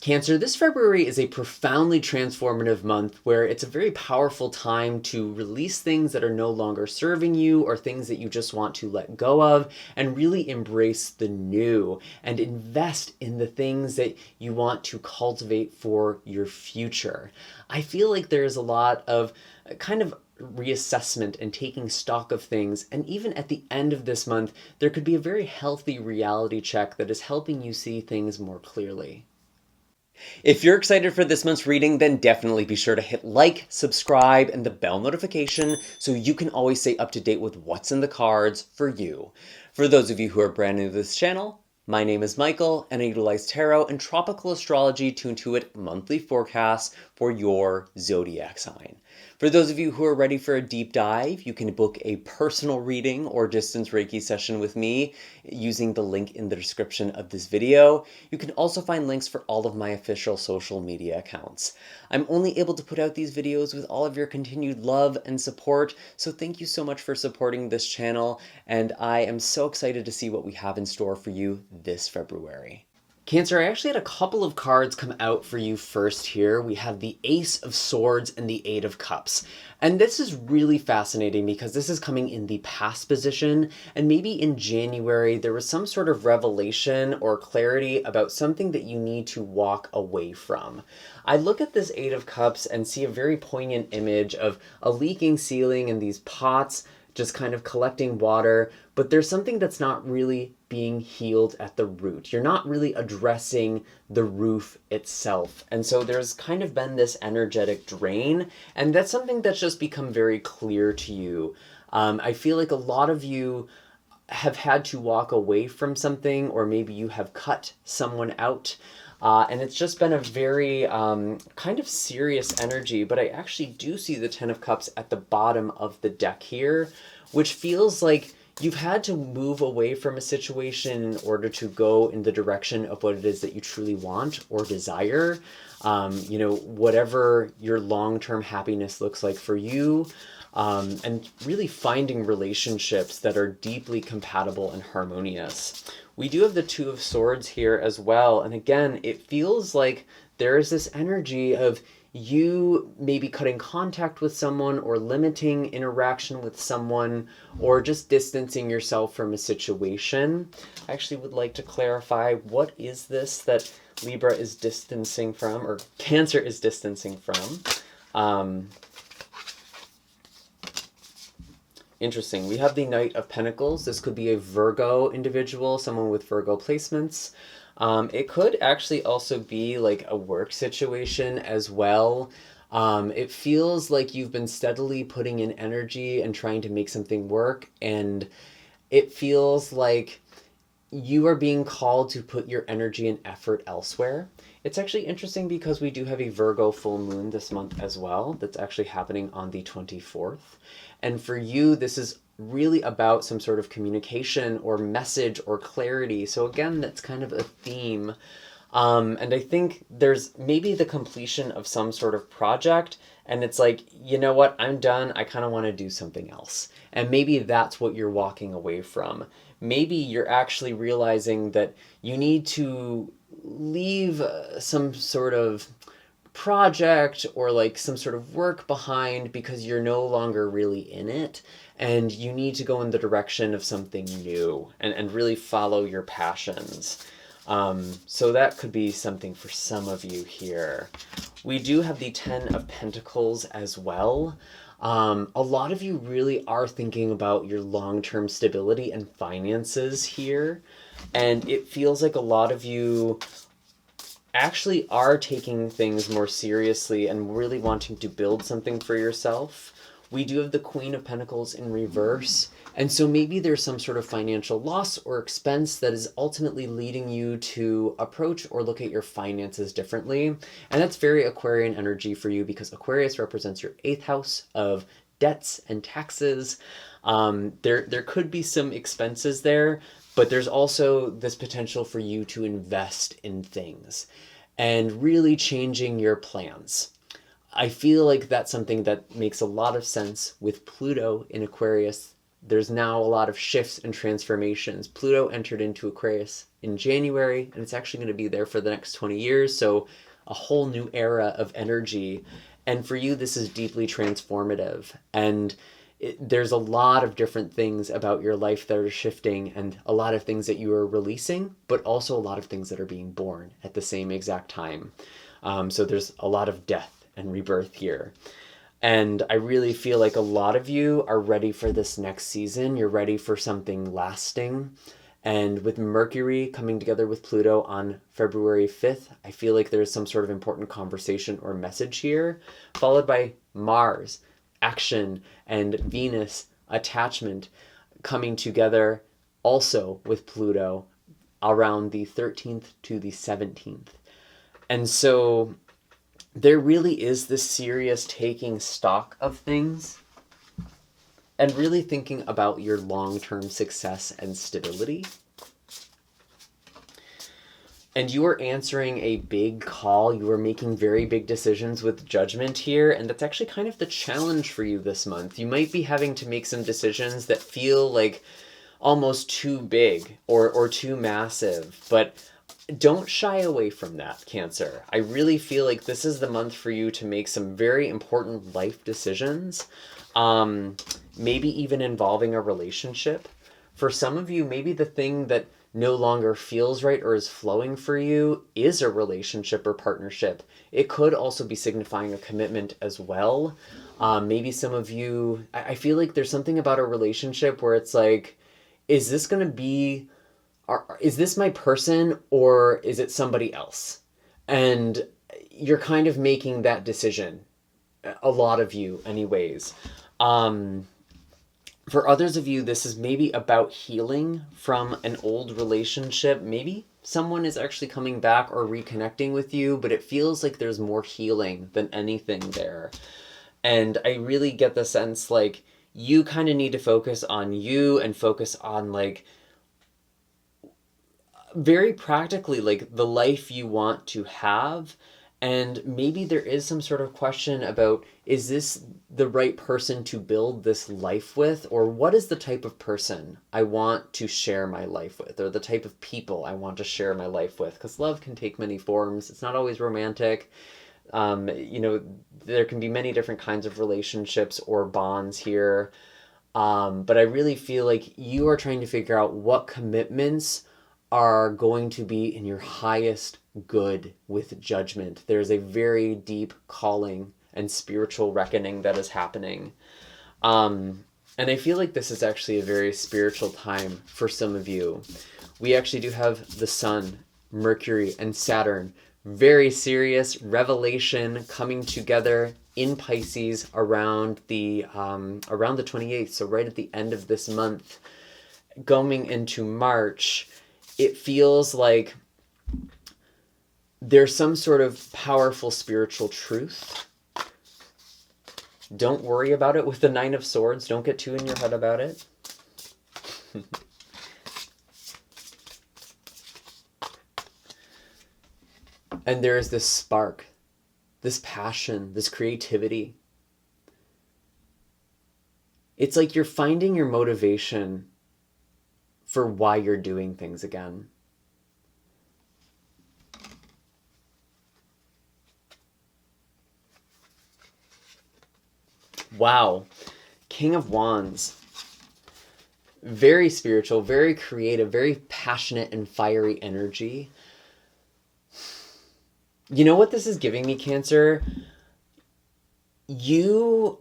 Cancer, this February is a profoundly transformative month where it's a very powerful time to release things that are no longer serving you or things that you just want to let go of and really embrace the new and invest in the things that you want to cultivate for your future. I feel like there's a lot of kind of reassessment and taking stock of things, and even at the end of this month, there could be a very healthy reality check that is helping you see things more clearly. If you're excited for this month's reading, then definitely be sure to hit like, subscribe, and the bell notification so you can always stay up to date with what's in the cards for you. For those of you who are brand new to this channel, my name is Michael, and I utilize tarot and tropical astrology to intuit monthly forecasts for your zodiac sign. For those of you who are ready for a deep dive, you can book a personal reading or distance Reiki session with me using the link in the description of this video. You can also find links for all of my official social media accounts. I'm only able to put out these videos with all of your continued love and support, so thank you so much for supporting this channel, and I am so excited to see what we have in store for you this February. Cancer, I actually had a couple of cards come out for you first here. We have the Ace of Swords and the Eight of Cups. And this is really fascinating because this is coming in the past position, and maybe in January there was some sort of revelation or clarity about something that you need to walk away from. I look at this Eight of Cups and see a very poignant image of a leaking ceiling and these pots just kind of collecting water, but there's something that's not really being healed at the root. You're not really addressing the roof itself. And so there's kind of been this energetic drain, and that's something that's just become very clear to you. I feel like a lot of you have had to walk away from something, or maybe you have cut someone out. And it's just been a very kind of serious energy, but I actually do see the Ten of Cups at the bottom of the deck here, which feels like you've had to move away from a situation in order to go in the direction of what it is that you truly want or desire. Whatever your long-term happiness looks like for you. And really finding relationships that are deeply compatible and harmonious. We do have the Two of Swords here as well, and again, it feels like there is this energy of you maybe cutting contact with someone or limiting interaction with someone or just distancing yourself from a situation. I actually would like to clarify, what is this that Libra is distancing from, or Cancer is distancing from? Interesting. We have the Knight of Pentacles. This could be a Virgo individual, someone with Virgo placements. It could actually also be like a work situation as well. It feels like you've been steadily putting in energy and trying to make something work, and it feels like you are being called to put your energy and effort elsewhere. It's actually interesting because we do have a Virgo full moon this month as well that's actually happening on the 24th. And for you, this is really about some sort of communication or message or clarity. So again, that's kind of a theme. And I think there's maybe the completion of some sort of project, and it's like, you know what, I'm done. I kind of want to do something else. And maybe that's what you're walking away from. Maybe you're actually realizing that you need to leave some sort of project or like some sort of work behind because you're no longer really in it, and you need to go in the direction of something new and really follow your passions. So that could be something for some of you here. We do have the Ten of Pentacles as well. A lot of you really are thinking about your long-term stability and finances here, and it feels like a lot of you actually are taking things more seriously and really wanting to build something for yourself. We do have the Queen of Pentacles in reverse, and so maybe there's some sort of financial loss or expense that is ultimately leading you to approach or look at your finances differently. And that's very Aquarian energy for you because Aquarius represents your 8th house of debts and taxes. There could be some expenses there, but there's also this potential for you to invest in things and really changing your plans. I feel like that's something that makes a lot of sense with Pluto in Aquarius. There's now a lot of shifts and transformations. Pluto entered into Aquarius in January, and it's actually going to be there for the next 20 years. So a whole new era of energy. And for you, this is deeply transformative. And there's a lot of different things about your life that are shifting, and a lot of things that you are releasing, but also a lot of things that are being born at the same exact time. So there's a lot of death and rebirth here. And I really feel like a lot of you are ready for this next season. You're ready for something lasting. And with Mercury coming together with Pluto on February 5th, I feel like there's some sort of important conversation or message here, followed by Mars, action, and Venus, attachment, coming together also with Pluto around the 13th to the 17th. And so there really is this serious taking stock of things and really thinking about your long-term success and stability. And you are answering a big call. You are making very big decisions with judgment here. And that's actually kind of the challenge for you this month. You might be having to make some decisions that feel like almost too big or too massive. But don't shy away from that, Cancer. I really feel like this is the month for you to make some very important life decisions. Maybe even involving a relationship. For some of you, maybe the thing that no longer feels right or is flowing for you is a relationship or partnership. It could also be signifying a commitment as well. Maybe some of you, I feel like there's something about a relationship where it's like, is this going to be, is this my person or is it somebody else? And you're kind of making that decision. A lot of you anyways. For others of you, this is maybe about healing from an old relationship. Maybe someone is actually coming back or reconnecting with you, but it feels like there's more healing than anything there. And I really get the sense like you kind of need to focus on you and focus on like very practically like the life you want to have. And maybe there is some sort of question about, is this the right person to build this life with? Or what is the type of person I want to share my life with? Or the type of people I want to share my life with? Because love can take many forms. It's not always romantic. There can be many different kinds of relationships or bonds here. But I really feel like you are trying to figure out what commitments are going to be in your highest good with judgment. There's a very deep calling and spiritual reckoning that is happening. And I feel like this is actually a very spiritual time for some of you. We actually do have the Sun, Mercury, and Saturn. Very serious revelation coming together in Pisces around the 28th. So right at the end of this month, going into March, it feels like there's some sort of powerful spiritual truth. Don't worry about it with the Nine of Swords. Don't get too in your head about it. And there is this spark, this passion, this creativity. It's like you're finding your motivation for why you're doing things again. Wow. King of Wands. Very spiritual, very creative, very passionate and fiery energy. You know what this is giving me, Cancer? You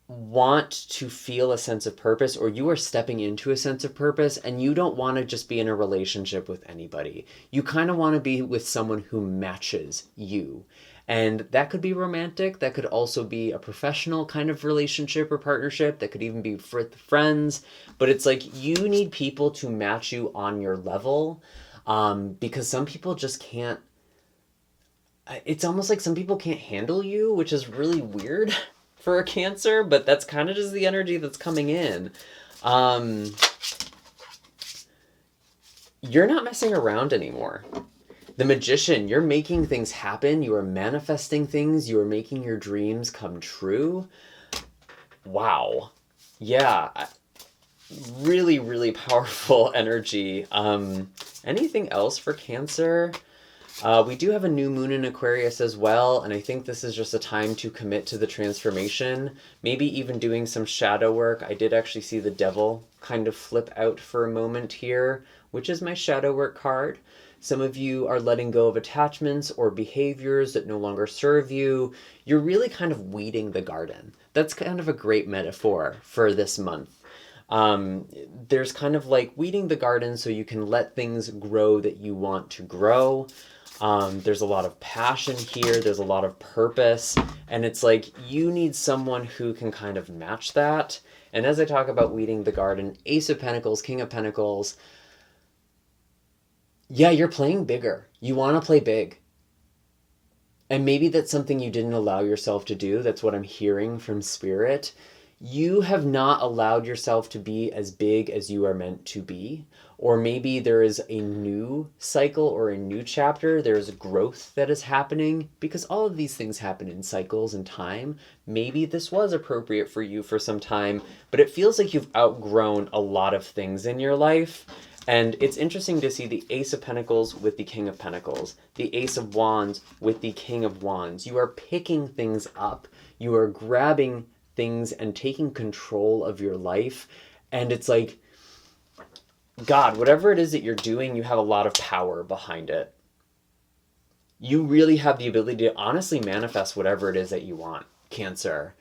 want to feel a sense of purpose, or you are stepping into a sense of purpose, and you don't want to just be in a relationship with anybody. You kind of want to be with someone who matches you. And that could be romantic. That could also be a professional kind of relationship or partnership. That could even be with friends. But it's like you need people to match you on your level, because some people just can't. It's almost like some people can't handle you, which is really weird for a Cancer, but that's kind of just the energy that's coming in. You're not messing around anymore. The Magician, you're making things happen. You are manifesting things. You are making your dreams come true. Wow. Yeah. really, really powerful energy. Anything else for Cancer? We do have a new moon in Aquarius as well, and I think this is just a time to commit to the transformation, maybe even doing some shadow work. I did actually see the devil kind of flip out for a moment here, which is my shadow work card. Some of you are letting go of attachments or behaviors that no longer serve you. You're really kind of weeding the garden. That's kind of a great metaphor for this month. There's kind of like weeding the garden so you can let things grow that you want to grow. There's a lot of passion here. There's a lot of purpose. And it's like you need someone who can kind of match that. And as I talk about weeding the garden, Ace of Pentacles, King of Pentacles, yeah, you're playing bigger. You want to play big. And maybe that's something you didn't allow yourself to do. That's what I'm hearing from Spirit. You have not allowed yourself to be as big as you are meant to be. Or maybe there is a new cycle or a new chapter. There's growth that is happening, because all of these things happen in cycles and time. Maybe this was appropriate for you for some time, but it feels like you've outgrown a lot of things in your life. And it's interesting to see the Ace of Pentacles with the King of Pentacles, the Ace of Wands with the King of Wands. You are picking things up. You are grabbing things and taking control of your life. And it's like, God, whatever it is that you're doing, you have a lot of power behind it. You really have the ability to honestly manifest whatever it is that you want, Cancer.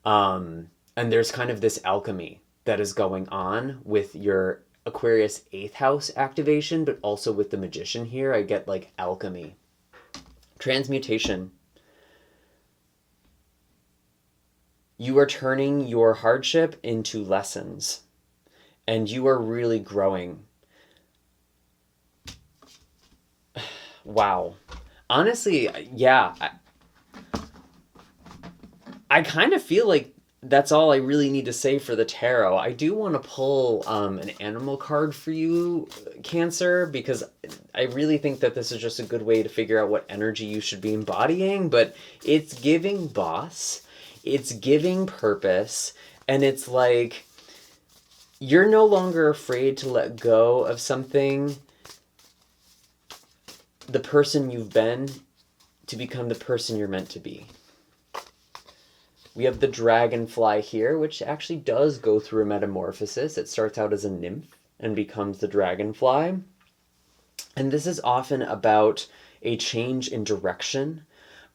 And there's kind of this alchemy that is going on with your Aquarius 8th house activation, but also with the Magician here. I get like alchemy. Transmutation. You are turning your hardship into lessons, and you are really growing. Wow. Honestly, yeah. I kind of feel like that's all I really need to say for the tarot. I do want to pull an animal card for you, Cancer, because I really think that this is just a good way to figure out what energy you should be embodying. But it's giving boss, it's giving purpose, and it's like you're no longer afraid to let go of something, the person you've been, to become the person you're meant to be. We have the dragonfly here, which actually does go through a metamorphosis. It starts out as a nymph and becomes the dragonfly. And this is often about a change in direction,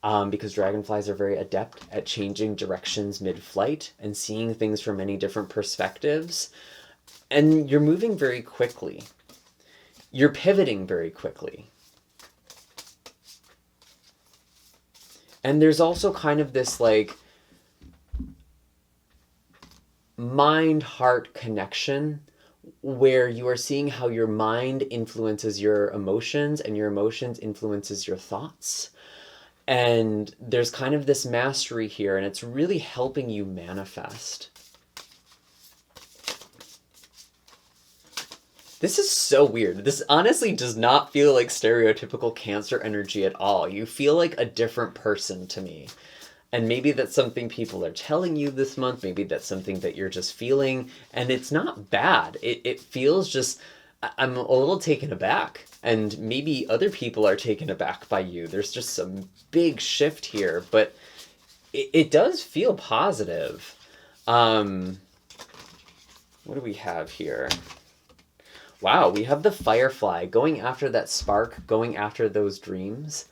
because dragonflies are very adept at changing directions mid-flight and seeing things from many different perspectives. And you're moving very quickly. You're pivoting very quickly. And there's also kind of this like mind-heart connection where you are seeing how your mind influences your emotions and your emotions influences your thoughts. And there's kind of this mastery here, and it's really helping you manifest. This is so weird. This honestly does not feel like stereotypical Cancer energy at all. You feel like a different person to me. And maybe that's something people are telling you this month. Maybe that's something that you're just feeling. And it's not bad. It feels just, I'm a little taken aback. And maybe other people are taken aback by you. There's just some big shift here. But it does feel positive. What do we have here? Wow, we have the firefly going after that spark, going after those dreams.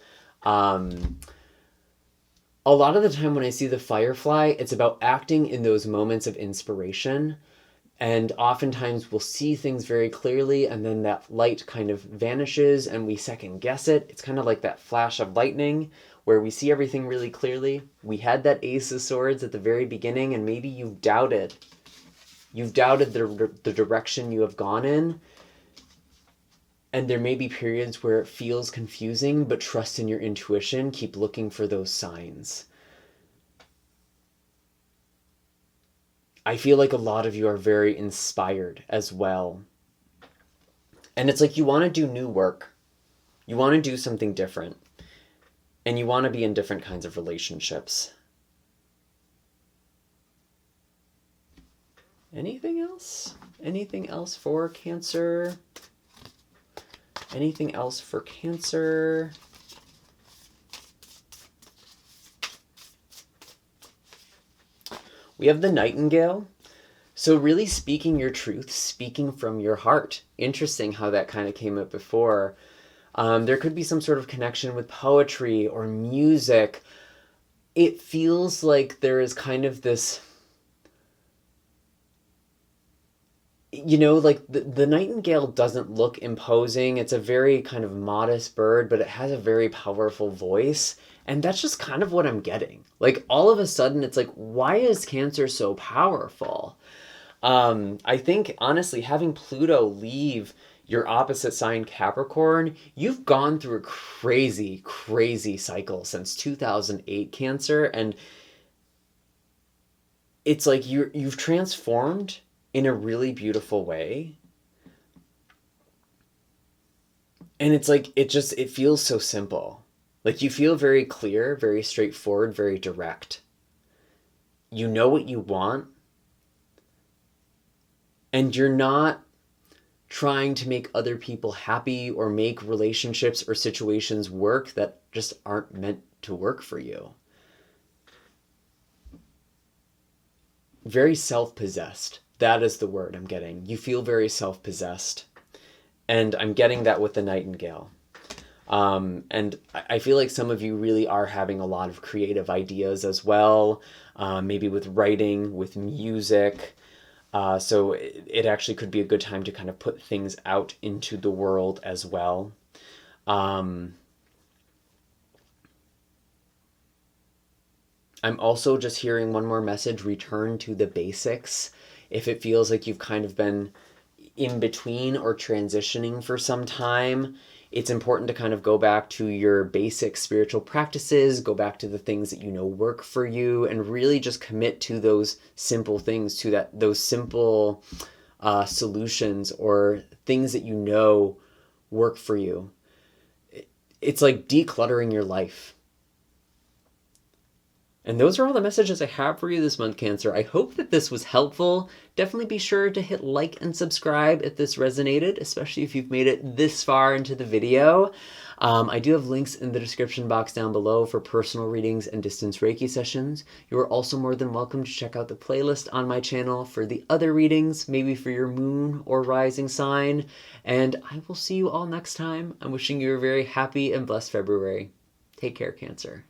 A lot of the time when I see the firefly, it's about acting in those moments of inspiration. And oftentimes we'll see things very clearly, and then that light kind of vanishes and we second guess it. It's kind of like that flash of lightning where we see everything really clearly. We had that Ace of Swords at the very beginning, and maybe you've doubted. You've doubted the direction you have gone in. And there may be periods where it feels confusing, but trust in your intuition. Keep looking for those signs. I feel like a lot of you are very inspired as well. And it's like you want to do new work. You want to do something different. And you want to be in different kinds of relationships. Anything else? Anything else for Cancer? Anything else for Cancer? We have the Nightingale. So really speaking your truth, speaking from your heart. Interesting how that kind of came up before. There could be some sort of connection with poetry or music. It feels like there is kind of this, you know, like the nightingale doesn't look imposing. It's a very kind of modest bird, but it has a very powerful voice. And that's just kind of what I'm getting. Like all of a sudden, it's like, why is Cancer so powerful? I think, honestly, having Pluto leave your opposite sign, Capricorn, you've gone through a crazy, crazy cycle since 2008, Cancer. And it's like you've transformed in a really beautiful way. And it's like, it feels so simple. Like you feel very clear, very straightforward, very direct. You know what you want. And you're not trying to make other people happy or make relationships or situations work that just aren't meant to work for you. Very self-possessed. That is the word I'm getting. You feel very self-possessed. And I'm getting that with the nightingale. And I feel like some of you really are having a lot of creative ideas as well. Maybe with writing, with music. So it actually could be a good time to kind of put things out into the world as well. I'm also just hearing one more message, return to the basics. If it feels like you've kind of been in between or transitioning for some time, it's important to kind of go back to your basic spiritual practices, go back to the things that you know work for you, and really just commit to those simple things, to those simple solutions or things that you know work for you. It's like decluttering your life. And those are all the messages I have for you this month, Cancer. I hope that this was helpful. Definitely be sure to hit like and subscribe if this resonated, especially if you've made it this far into the video. I do have links in the description box down below for personal readings and distance Reiki sessions. You are also more than welcome to check out the playlist on my channel for the other readings, maybe for your moon or rising sign. And I will see you all next time. I'm wishing you a very happy and blessed February. Take care, Cancer.